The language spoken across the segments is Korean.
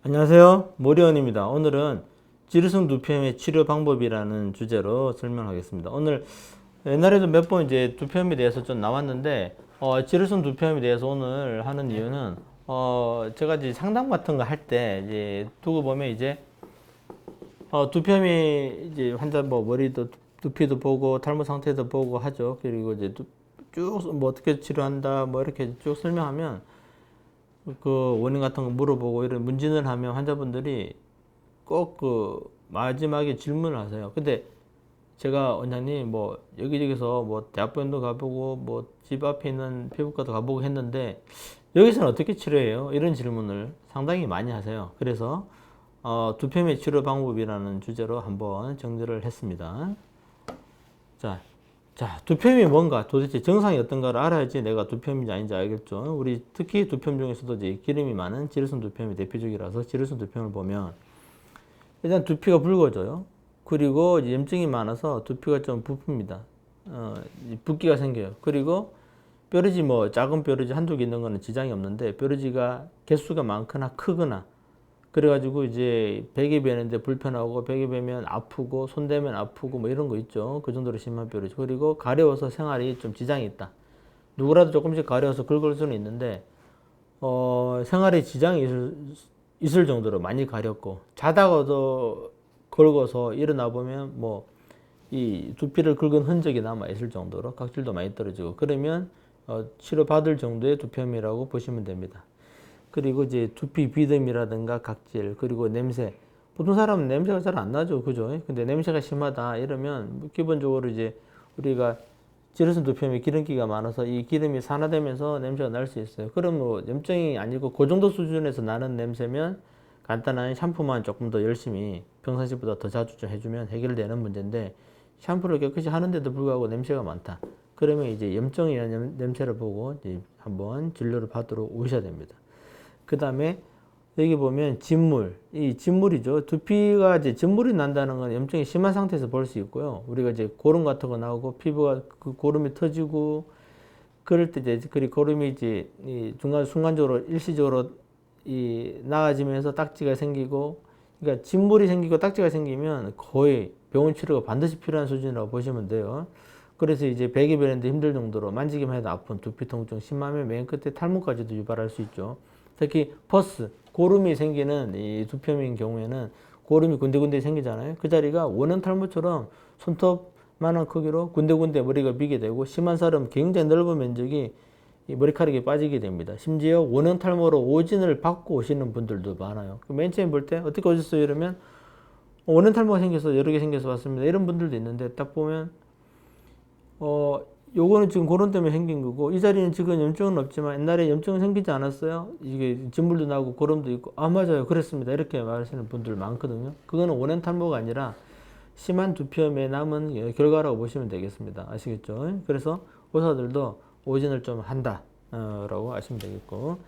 안녕하세요. 모리언입니다. 오늘은 지루성 두피염의 치료 방법이라는 주제로 설명하겠습니다. 오늘 옛날에도 몇 번 이제 두피염에 대해서 좀 나왔는데 지루성 두피염에 대해서 오늘 하는 이유는 제가 이제 상담 같은 거 할 때 이제 두고 보면 이제 두피염이 이제 환자 뭐 머리도 두피도 보고 탈모 상태도 보고 하죠. 그리고 이제 쭉 뭐 어떻게 치료한다 뭐 이렇게 쭉 설명하면 그 원인 같은 거 물어보고 이런 문진을 하면 환자분들이 꼭 그 마지막에 질문을 하세요. 근데 제가 원장님 뭐 여기저기서 뭐 대학병원도 가보고 뭐 집 앞에 있는 피부과도 가보고 했는데 여기서는 어떻게 치료해요? 이런 질문을 상당히 많이 하세요. 그래서 두피염의 치료 방법이라는 주제로 한번 정리를 했습니다. 자, 두피염이 뭔가 도대체 증상이 어떤가를 알아야지 내가 두피염인지 아닌지 알겠죠. 우리 특히 두피염 중에서도 이제 기름이 많은 지루성 두피염이 대표적이라서 지루성 두피염을 보면 일단 두피가 붉어져요. 그리고 이제 염증이 많아서 두피가 좀 부픕니다. 붓기가 생겨요. 그리고 뾰루지 뭐 작은 뾰루지 한두 개 있는 거는 지장이 없는데 뾰루지가 개수가 많거나 크거나 그래가지고 이제 베개 베는데 불편하고 베개 베면 아프고 손 대면 아프고 뭐 이런 거 있죠. 그 정도로 심한 뾰루지. 그리고 가려워서 생활이 좀 지장이 있다. 누구라도 조금씩 가려워서 긁을 수는 있는데 생활에 지장이 있을 정도로 많이 가렸고 자다가도 긁어서 일어나 보면 뭐 이 두피를 긁은 흔적이 남아 있을 정도로 각질도 많이 떨어지고 그러면 치료받을 정도의 두피염이라고 보시면 됩니다. 그리고 이제 두피 비듬이라든가 각질 그리고 냄새 보통 사람은 냄새가 잘 안 나죠, 그죠? 근데 냄새가 심하다 이러면 기본적으로 이제 우리가 지루성 두피염에 기름기가 많아서 이 기름이 산화되면서 냄새가 날 수 있어요. 그럼 뭐 염증이 아니고 그 정도 수준에서 나는 냄새면 간단한 샴푸만 조금 더 열심히 평상시보다 더 자주 좀 해주면 해결되는 문제인데 샴푸를 깨끗이 하는데도 불구하고 냄새가 많다. 그러면 이제 염증이나 냄새를 보고 이제 한번 진료를 받으러 오셔야 됩니다. 그 다음에 여기 보면 진물, 이 진물이죠. 두피가 이제 진물이 난다는 건 염증이 심한 상태에서 볼 수 있고요. 우리가 이제 고름 같은 거 나오고 피부가 그 고름이 터지고 그럴 때 이제 그 고름이 이제 이 순간적으로 일시적으로 이 나아지면서 딱지가 생기고 그러니까 진물이 생기고 딱지가 생기면 거의 병원 치료가 반드시 필요한 수준이라고 보시면 돼요. 그래서 이제 베개 베는데 힘들 정도로 만지기만 해도 아픈 두피 통증 심하면 맨 끝에 탈모까지도 유발할 수 있죠. 특히 퍼스, 고름이 생기는 이 두피염인 경우에는 고름이 군데군데 생기잖아요. 그 자리가 원형 탈모처럼 손톱만한 크기로 군데군데 머리가 비게 되고 심한 사람 굉장히 넓은 면적이 이 머리카락이 빠지게 됩니다. 심지어 원형 탈모로 오진을 받고 오시는 분들도 많아요. 맨 처음 볼 때 어떻게 오셨어요? 이러면 원형 탈모가 생겨서 여러 개 생겨서 왔습니다. 이런 분들도 있는데 딱 보면 요거는 지금 고름 때문에 생긴 거고 이 자리는 지금 염증은 없지만 옛날에 염증은 생기지 않았어요. 이게 진물도 나고 고름도 있고 아 맞아요 그랬습니다 이렇게 말하시는 분들 많거든요. 그거는 원형 탈모가 아니라 심한 두피염에 남은 결과라고 보시면 되겠습니다. 아시겠죠? 그래서 의사들도 오진을 좀 한다 라고 아시면 되겠고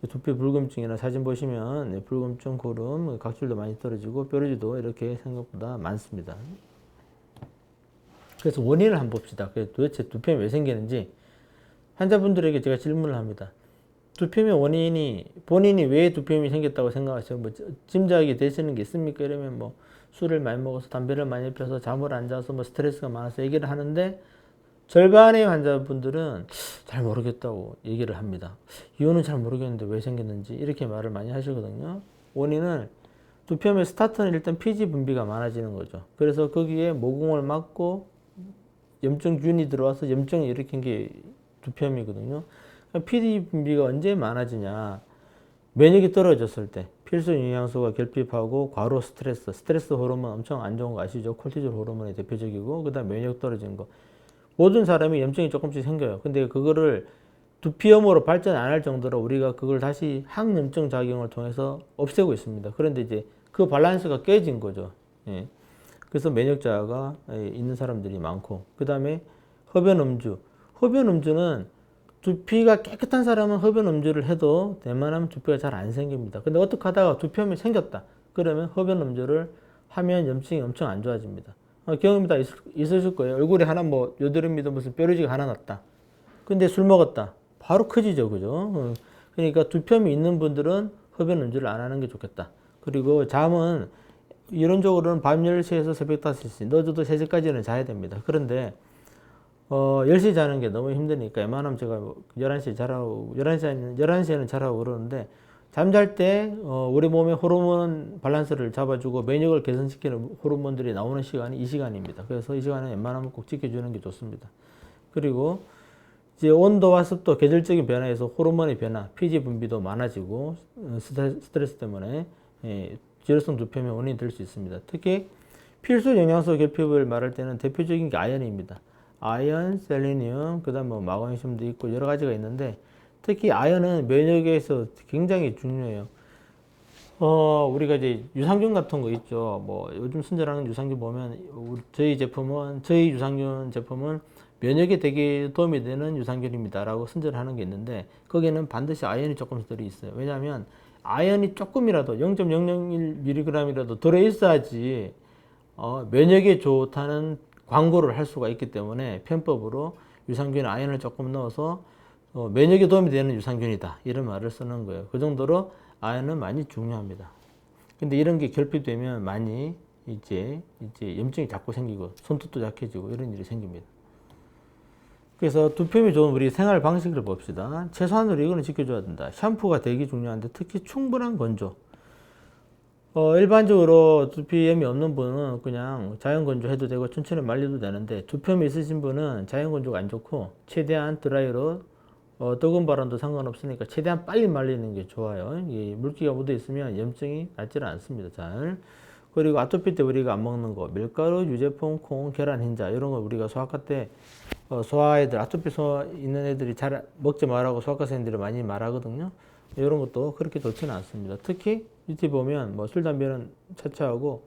두피 붉음증이나 사진 보시면 붉음증, 고름, 각질도 많이 떨어지고 뾰루지도 이렇게 생각보다 많습니다. 그래서 원인을 한번 봅시다. 도대체 두피염이 왜 생기는지 환자분들에게 제가 질문을 합니다. 두피염의 원인이 본인이 왜 두피염이 생겼다고 생각하세요? 뭐 짐작이 되시는 게 있습니까? 이러면 뭐 술을 많이 먹어서 담배를 많이 피워서 잠을 안 자서 뭐 스트레스가 많아서 얘기를 하는데 절반의 환자분들은 잘 모르겠다고 얘기를 합니다. 이유는 잘 모르겠는데 왜 생겼는지 이렇게 말을 많이 하시거든요. 원인은 두피염의 스타트는 일단 피지 분비가 많아지는 거죠. 그래서 거기에 모공을 막고 염증균이 들어와서 염증을 일으킨 게 두피염이거든요. 피지 분비가 언제 많아지냐? 면역이 떨어졌을 때 필수 영양소가 결핍하고 과로 스트레스 호르몬 엄청 안 좋은 거 아시죠? 콜티졸 호르몬이 대표적이고 그다음 면역 떨어지는 거. 모든 사람이 염증이 조금씩 생겨요. 근데 그거를 두피염으로 발전 안 할 정도로 우리가 그걸 다시 항염증 작용을 통해서 없애고 있습니다. 그런데 이제 그 밸런스가 깨진 거죠. 예. 그래서 면역자가 있는 사람들이 많고 그 다음에 흡연음주. 흡연음주는 두피가 깨끗한 사람은 흡연음주를 해도 웬만하면 두피가 잘 안 생깁니다. 근데 어떻게 하다가 두피염이 생겼다. 그러면 흡연음주를 하면 염증이 엄청 안 좋아집니다. 경험이 다 있으실 거예요. 얼굴에 하나 뭐 여드름이든 무슨 뾰루지가 하나 났다. 근데 술 먹었다. 바로 커지죠. 그죠? 그러니까 두피염이 있는 분들은 흡연 음주를 안 하는 게 좋겠다. 그리고 잠은 이론적으로는 밤 10시에서 새벽 5시, 늦어도 3시까지는 자야 됩니다. 그런데 10시 자는 게 너무 힘드니까 웬만하면 제가 11시에 자라고 11시에는 자라고 그러는데, 잠잘 때 우리 몸의 호르몬 밸런스를 잡아주고 면역을 개선시키는 호르몬들이 나오는 시간이 이 시간입니다. 그래서 이 시간은 웬만하면 꼭 지켜주는 게 좋습니다. 그리고 이제 온도와 습도, 계절적인 변화에서 호르몬의 변화, 피지 분비도 많아지고 스트레스 때문에 지혈성 두피염의 원인이 될 수 있습니다. 특히 필수 영양소 결핍을 말할 때는 대표적인 게 아연입니다. 아연, 셀레니움, 그다음 뭐 마그네슘도 있고 여러 가지가 있는데, 특히 아연은 면역에서 굉장히 중요해요. 우리가 이제 유산균 같은 거 있죠. 뭐 요즘 선전하는 유산균 보면 저희 유산균 제품은 면역에 되게 도움이 되는 유산균입니다라고 선전하는 게 있는데, 거기에는 반드시 아연이 조금씩 들어 있어요. 왜냐하면 아연이 조금이라도 0.001mg이라도 들어 있어야지 면역에 좋다는 광고를 할 수가 있기 때문에 편법으로 유산균에 아연을 조금 넣어서 면역에 도움이 되는 유산균이다 이런 말을 쓰는 거예요. 그 정도로 아연은 많이 중요합니다. 근데 이런 게 결핍되면 많이 이제 염증이 자꾸 생기고 손톱도 약해지고 이런 일이 생깁니다. 그래서 두피염이 좋은 우리 생활 방식을 봅시다. 최소한으로 이거는 지켜줘야 된다. 샴푸가 되게 중요한데, 특히 충분한 건조. 일반적으로 두피염이 없는 분은 그냥 자연 건조해도 되고 천천히 말려도 되는데, 두피염이 있으신 분은 자연 건조가 안 좋고 최대한 드라이로 뜨거운 바람도 상관없으니까 최대한 빨리 말리는 게 좋아요. 이 물기가 묻어 있으면 염증이 낫지는 않습니다. 잘. 그리고 아토피 때 우리가 안 먹는 거, 밀가루, 유제품, 콩, 계란, 흰자 이런 거 우리가 소아과 때 소아애들, 아토피 소아 있는 애들이 잘 먹지 말라고 소아과 선생님들이 많이 말하거든요. 이런 것도 그렇게 좋지는 않습니다. 특히 밑에 보면 뭐 술, 담배는 차치하고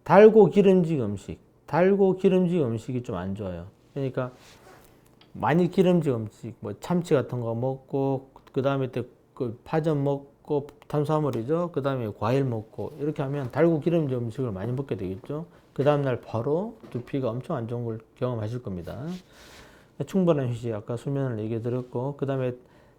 달고 기름진 음식이 좀 안 좋아요. 그러니까 많이 기름진 음식, 뭐 참치 같은 거 먹고, 그 다음에 그 파전 먹고, 탄수화물이죠. 그 다음에 과일 먹고, 이렇게 하면 달고 기름진 음식을 많이 먹게 되겠죠. 그 다음날 바로 두피가 엄청 안 좋은 걸 경험하실 겁니다. 충분한 휴식, 아까 수면을 얘기 드렸고, 그 다음에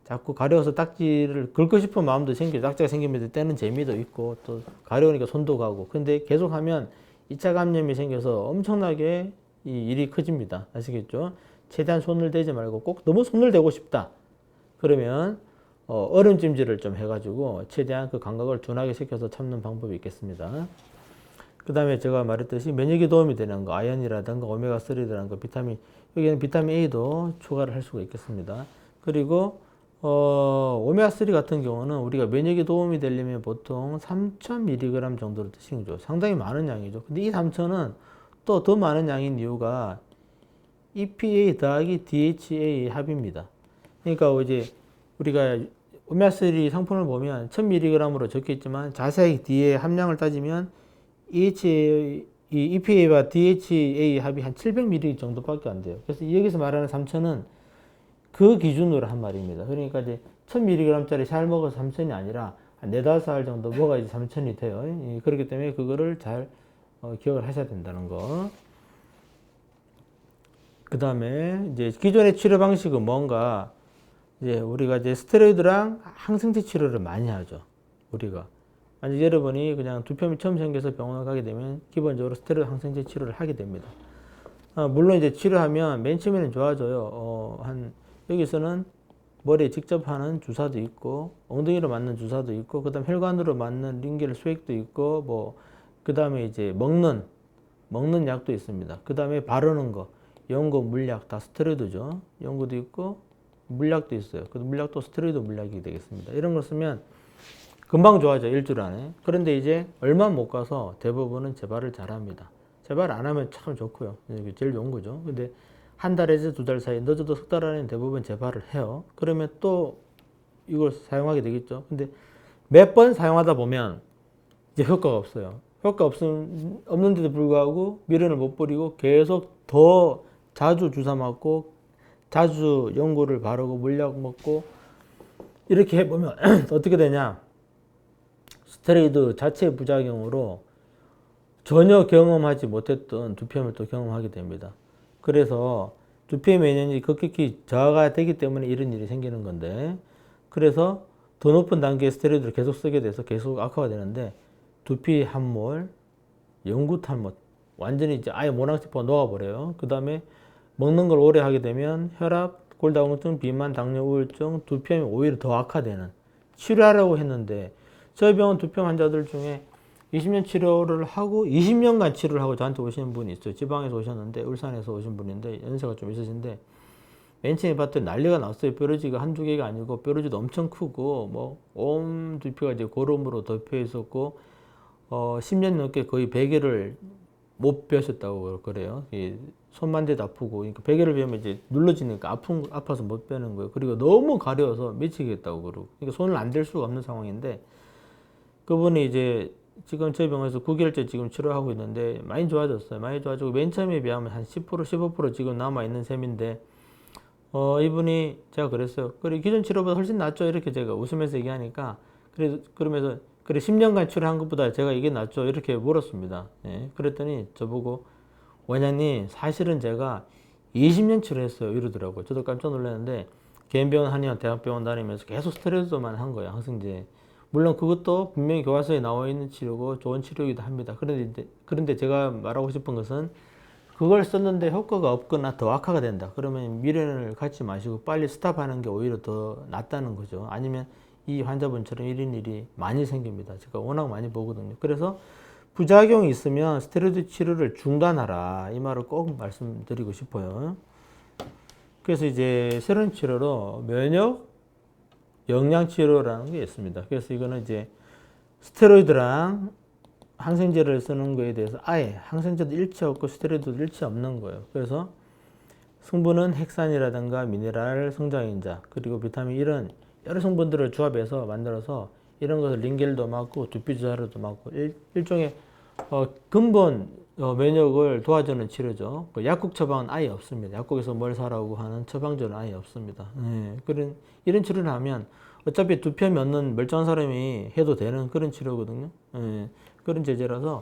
자꾸 가려워서 딱지를 긁고 싶은 마음도 생기고, 딱지가 생기면 떼는 재미도 있고, 또 가려우니까 손도 가고. 근데 계속 하면 2차 감염이 생겨서 엄청나게 이 일이 커집니다. 아시겠죠? 최대한 손을 대지 말고, 꼭 너무 손을 대고 싶다 그러면 얼음찜질을 좀 해가지고 최대한 그 감각을 둔하게 시켜서 참는 방법이 있겠습니다. 그 다음에 제가 말했듯이 면역에 도움이 되는 거, 아연이라든가 오메가3라든가 비타민, 여기는 비타민 A도 추가를 할 수가 있겠습니다. 그리고 오메가3 같은 경우는 우리가 면역에 도움이 되려면 보통 3000mg 정도를 드시는 거죠. 상당히 많은 양이죠. 근데 이 3000은 또 더 많은 양인 이유가 EPA 더하기 DHA 합입니다. 그러니까 이제 우리가 오메가3 상품을 보면 1000mg으로 적혀 있지만 자세히 뒤에 함량을 따지면 EPA와 DHA 합이 한 700mg 정도밖에 안 돼요. 그래서 여기서 말하는 3000은 그 기준으로 한 말입니다. 그러니까 이제 1000mg짜리 살 먹어서 3000이 아니라 한 4, 5알 정도 먹어야지 3000이 돼요. 그렇기 때문에 그거를 잘 기억을 하셔야 된다는 거. 그 다음에 이제 기존의 치료 방식은 뭔가, 이제 우리가 이제 스테로이드랑 항생제 치료를 많이 하죠. 우리가. 만약 여러분이 그냥 두피염이 처음 생겨서 병원을 가게 되면 기본적으로 스테로이드 항생제 치료를 하게 됩니다. 물론 이제 치료하면 맨 처음에는 좋아져요. 여기서는 머리에 직접 하는 주사도 있고, 엉덩이로 맞는 주사도 있고, 그 다음 혈관으로 맞는 링겔 수액도 있고, 그 다음에 이제 먹는 약도 있습니다. 그 다음에 바르는 거. 연고, 물약 다 스테로이드죠. 연고도 있고 물약도 있어요. 그 물약도 스테로이드 물약이 되겠습니다. 이런 걸 쓰면 금방 좋아져, 일주일 안에. 그런데 이제 얼마 못 가서 대부분은 재발을 잘 합니다. 재발 안 하면 참 좋고요. 이게 제일 좋은 거죠. 근데 한 달에서 2달 사이, 늦어도 3달 안에 대부분 재발을 해요. 그러면 또 이걸 사용하게 되겠죠. 근데 몇 번 사용하다 보면 이제 효과가 없어요. 효과 없는데도 불구하고 미련을 못 버리고 계속 더 자주 주사 맞고 자주 연고를 바르고 물약 먹고 이렇게 해보면 어떻게 되냐, 스테로이드 자체 부작용으로 전혀 경험하지 못했던 두피염을 또 경험하게 됩니다. 그래서 두피의 면역력이 급격히 저하가 되기 때문에 이런 일이 생기는 건데, 그래서 더 높은 단계의 스테로이드를 계속 쓰게 돼서 계속 악화가 되는데 두피 함몰, 영구 탈모, 완전히 이제 아예 모낭세포가 녹아버려요. 그 다음에 먹는 걸 오래 하게 되면 혈압, 골다공증, 비만, 당뇨, 우울증, 두피염이 오히려 더 악화되는, 치료하라고 했는데 저희 병원 두피염 환자들 중에 20년 치료를 하고 20년간 치료를 하고 저한테 오시는 분이 있어요. 지방에서 오셨는데, 울산에서 오신 분인데 연세가 좀 있으신데 맨 처음에 봤더니 난리가 났어요. 뾰루지가 한두 개가 아니고 뾰루지도 엄청 크고 뭐 온 두피가 이제 고름으로 덮여 있었고 10년 넘게 거의 베개를 못 펴셨다고 그래요. 손만 대도 아프고, 그러니까 베개를 베면 이제 눌러지니까 아파서 못 빼는 거예요. 그리고 너무 가려워서 미치겠다고 그러고, 그러니까 손을 안 댈 수가 없는 상황인데, 그분이 이제 지금 저희 병원에서 9개월째 지금 치료하고 있는데 많이 좋아졌어요. 많이 좋아지고 맨 처음에 비하면 한 10%, 15% 지금 남아 있는 셈인데, 이분이 제가 그랬어요. 그래, 기존 치료보다 훨씬 낫죠? 이렇게 제가 웃으면서 얘기하니까, 그러면서, 그래, 10년간 치료한 것보다 제가 이게 낫죠? 이렇게 물었습니다. 예, 그랬더니 저보고, 원장님, 사실은 제가 20년 치료했어요. 이러더라고요. 저도 깜짝 놀랐는데, 개인병원 한의원 대학병원 다니면서 계속 스트레스만 한 거예요. 항생제. 물론 그것도 분명히 교과서에 나와 있는 치료고 좋은 치료이기도 합니다. 그런데 제가 말하고 싶은 것은 그걸 썼는데 효과가 없거나 더 악화가 된다. 그러면 미련을 갖지 마시고 빨리 스탑하는 게 오히려 더 낫다는 거죠. 아니면 이 환자분처럼 이런 일이 많이 생깁니다. 제가 워낙 많이 보거든요. 그래서 부작용이 있으면 스테로이드 치료를 중단하라. 이 말을 꼭 말씀드리고 싶어요. 그래서 이제 새로운 치료로 면역 영양 치료라는 게 있습니다. 그래서 이거는 이제 스테로이드랑 항생제를 쓰는 거에 대해서 아예 항생제도 일체 없고 스테로이드도 일체 없는 거예요. 그래서 성분은 핵산이라든가 미네랄, 성장인자, 그리고 비타민 이런 여러 성분들을 조합해서 만들어서 이런 것을 링겔도 맞고 두피 주사로도 맞고 일종의 근본 면역을 도와주는 치료죠. 약국 처방은 아예 없습니다. 약국에서 뭘 사라고 하는 처방전은 아예 없습니다. 이런 치료를 하면 어차피 두피염이 없는 멀쩡한 사람이 해도 되는 그런 치료거든요. 그런 제재라서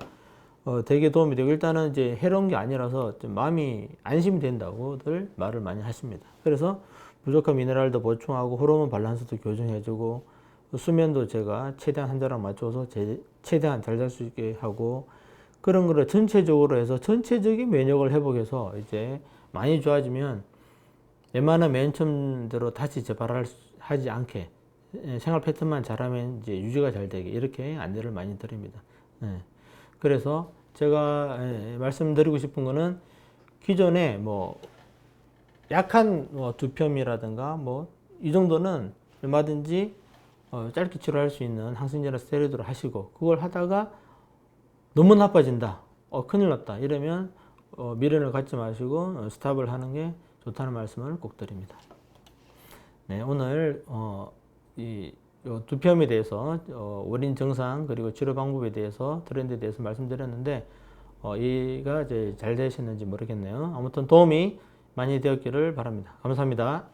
되게 도움이 되고, 일단은 이제 해로운 게 아니라서 좀 마음이 안심이 된다고들 말을 많이 하십니다. 그래서 부족한 미네랄도 보충하고 호르몬 밸런스도 교정해주고, 수면도 제가 최대한 환자랑 맞춰서 최대한 잘 잘 수 있게 하고, 그런 거를 전체적으로 해서 전체적인 면역을 회복해서 이제 많이 좋아지면 웬만한 맨 처음대로 다시 재발하지 않게 생활 패턴만 잘하면 이제 유지가 잘 되게 이렇게 안내를 많이 드립니다. 그래서 제가 말씀드리고 싶은 거는 기존에 뭐 약한 두피염이라든가 뭐 이 정도는 얼마든지 짧게 치료할 수 있는 항생제나 스테로이드를 하시고, 그걸 하다가 너무 나빠진다, 큰일 났다 이러면 미련을 갖지 마시고 스탑을 하는 게 좋다는 말씀을 꼭 드립니다. 네, 오늘 이 두피염에 대해서 원인 정상 그리고 치료 방법에 대해서 트렌드에 대해서 말씀드렸는데 이가 이제 잘 되셨는지 모르겠네요. 아무튼 도움이 많이 되었기를 바랍니다. 감사합니다.